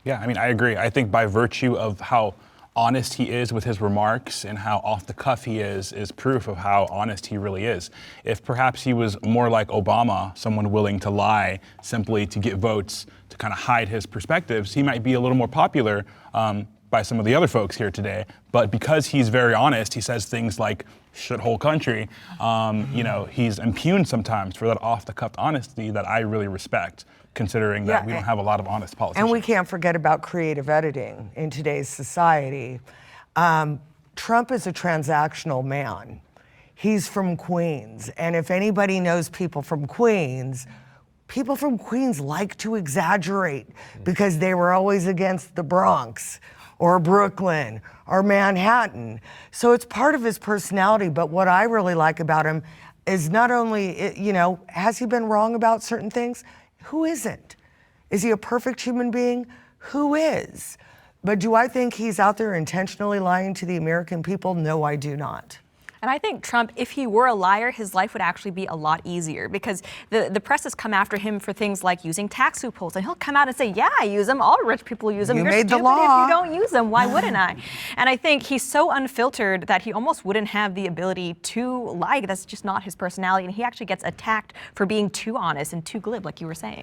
Yeah, I mean, I agree. I think by virtue of how honest he is with his remarks and how off the cuff he is proof of how honest he really is. If perhaps he was more like Obama, someone willing to lie simply to get votes, to kind of hide his perspectives, he might be a little more popular by some of the other folks here today. But because he's very honest, he says things like shithole country, you know, he's impugned sometimes for that off the cuff honesty that I really respect, considering that we don't have a lot of honest politicians. And we can't forget about creative editing in today's society. Trump is a transactional man. He's from Queens. And if anybody knows people from Queens like to exaggerate because they were always against the Bronx or Brooklyn or Manhattan. So it's part of his personality. But what I really like about him is not only, you know, has he been wrong about certain things? Who isn't? Is he a perfect human being? Who is? But do I think he's out there intentionally lying to the American people? No, I do not. And I think Trump, if he were a liar, his life would actually be a lot easier because the press has come after him for things like using tax loopholes. And he'll come out and say, yeah, I use them. All rich people use them. You You're made the stupid law. if you don't use them. Why wouldn't I? And I think he's so unfiltered that he almost wouldn't have the ability to lie. That's just not his personality. And he actually gets attacked for being too honest and too glib, like you were saying.